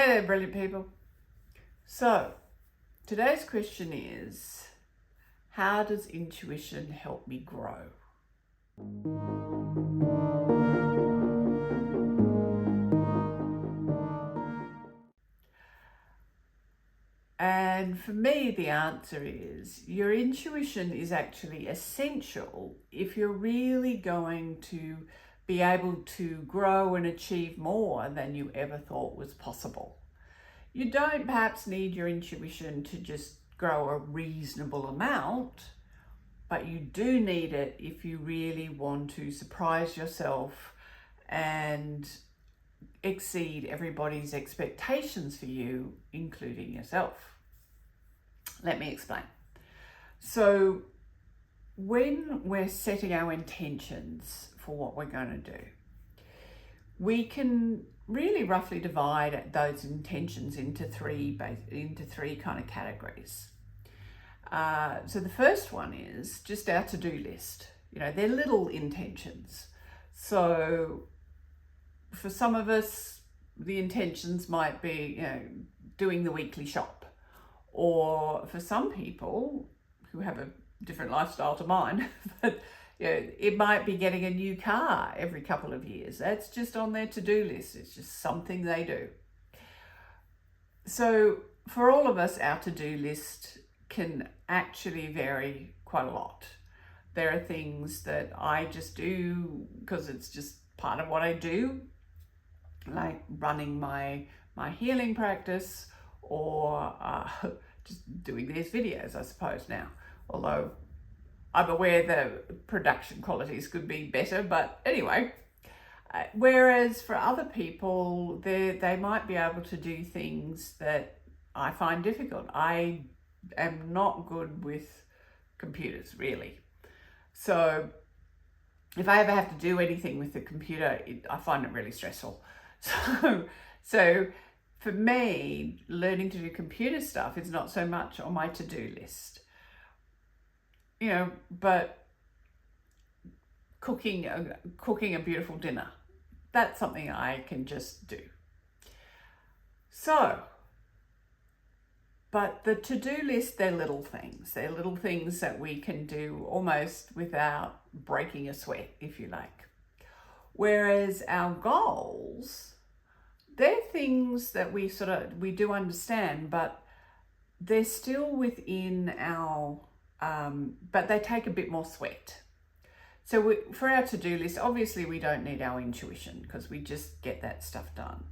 Hey there, brilliant people. So, today's question is, how does intuition help me grow? And for me, the answer is your intuition is actually essential if you're really going to be able to grow and achieve more than you ever thought was possible. You don't perhaps need your intuition to just grow a reasonable amount, but you do need it if you really want to surprise yourself and exceed everybody's expectations for you, including yourself. Let me explain. So, when we're setting our intentions for what we're going to do, we can really roughly divide those intentions into three kind of categories. So the first one is just our to-do list. They're little intentions. So for some of us, the intentions might be, doing the weekly shop. Or for some people who have a different lifestyle to mine, but it might be getting a new car every couple of years. That's just on their to-do list. It's just something they do. So for all of us, our to-do list can actually vary quite a lot. There are things that I just do because it's just part of what I do, like running my healing practice, or just doing these videos, I suppose now. Although I'm aware the production qualities could be better, but anyway. Whereas for other people, they might be able to do things that I find difficult. I am not good with computers, really. So if I ever have to do anything with the computer, I find it really stressful. So for me, learning to do computer stuff is not so much on my to-do list. But cooking a beautiful dinner, that's something I can just do. So, but the to-do list, they're little things. They're little things that we can do almost without breaking a sweat, if you like. Whereas our goals, they're things that we do understand, but they're still within our, but they take a bit more sweat. So for our to-do list, obviously we don't need our intuition because we just get that stuff done.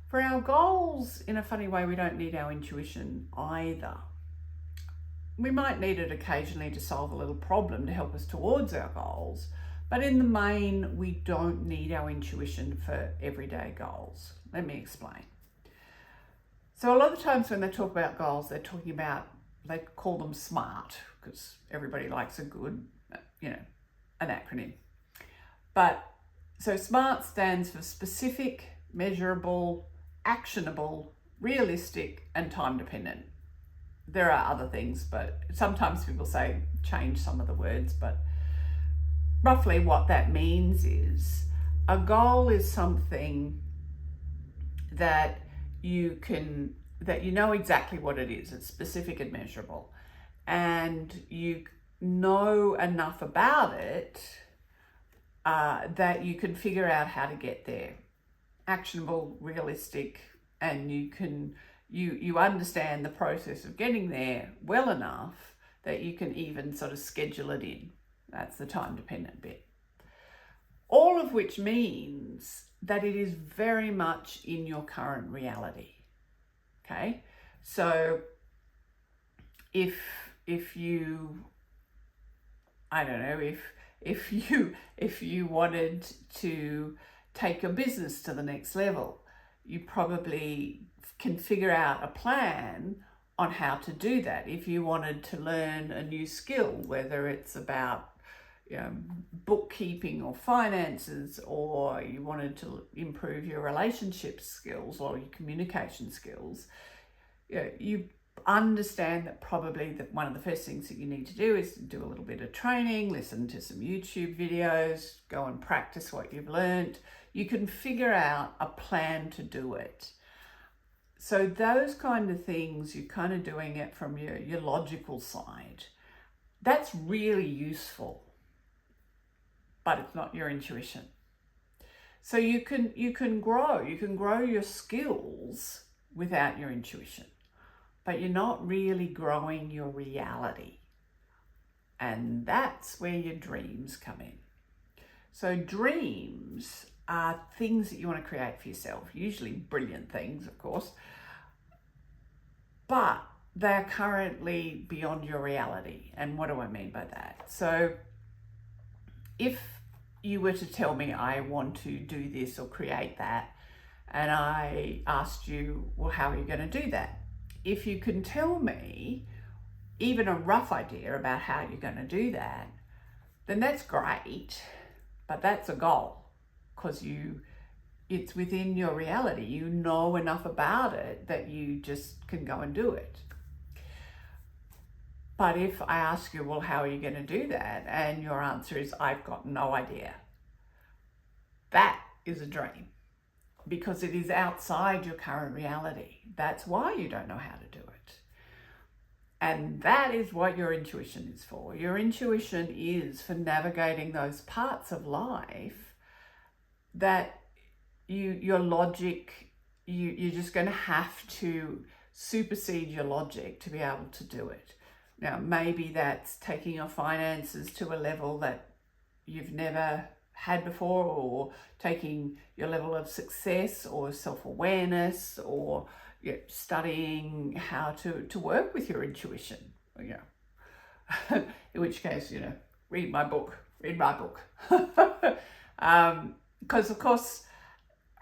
For our goals, in a funny way, we don't need our intuition either. We might need it occasionally to solve a little problem to help us towards our goals, but in the main, we don't need our intuition for everyday goals. Let me explain. So a lot of times when they talk about goals, they call them SMART, because everybody likes a good, an acronym. But so SMART stands for specific, measurable, actionable, realistic, and time dependent. There are other things, but sometimes people say change some of the words, but roughly what that means is a goal is something that you know exactly what it is. It's specific and measurable, and you know enough about it that you can figure out how to get there. Actionable, realistic, and you understand the process of getting there well enough that you can even sort of schedule it in. That's the time dependent bit. All of which means that it is very much in your current reality. Okay? So if you, I don't know, if you wanted to take your business to the next level, you probably can figure out a plan on how to do that. If you wanted to learn a new skill, whether it's about bookkeeping or finances, or you wanted to improve your relationship skills or your communication skills, you understand that probably one of the first things that you need to do is do a little bit of training, listen to some YouTube videos, go and practice what you've learned. You can figure out a plan to do it. So those kind of things, you're kind of doing it from your logical side. That's really useful, but it's not your intuition. So you can grow your skills without your intuition, but you're not really growing your reality. And that's where your dreams come in. So dreams are things that you want to create for yourself, usually brilliant things, of course, but they're currently beyond your reality. And what do I mean by that? So if you were to tell me I want to do this or create that, and I asked you, well, how are you going to do that? If you can tell me even a rough idea about how you're going to do that, then that's great, but that's a goal, because it's within your reality. You know enough about it that you just can go and do it. But if I ask you, well, how are you going to do that? And your answer is, I've got no idea. That is a dream, because it is outside your current reality. That's why you don't know how to do it. And that is what your intuition is for. Your intuition is for navigating those parts of life that your logic, you're just going to have to supersede your logic to be able to do it. Now, maybe that's taking your finances to a level that you've never had before, or taking your level of success or self-awareness, or studying how to work with your intuition. In which case, read my book. Because of course,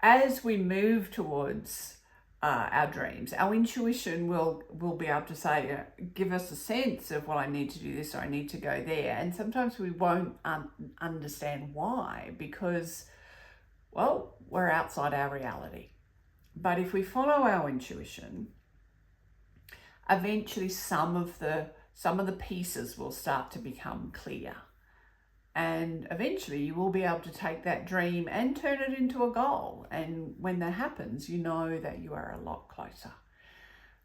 as we move towards our dreams, our intuition will be able to say, give us a sense of, well, I need to do this or I need to go there. And sometimes we won't understand why, because, well, we're outside our reality. But if we follow our intuition, eventually some of the pieces will start to become clear. And eventually you will be able to take that dream and turn it into a goal. And when that happens, you know that you are a lot closer.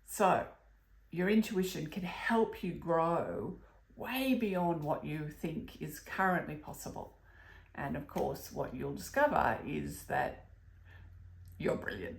So your intuition can help you grow way beyond what you think is currently possible. And of course, what you'll discover is that you're brilliant.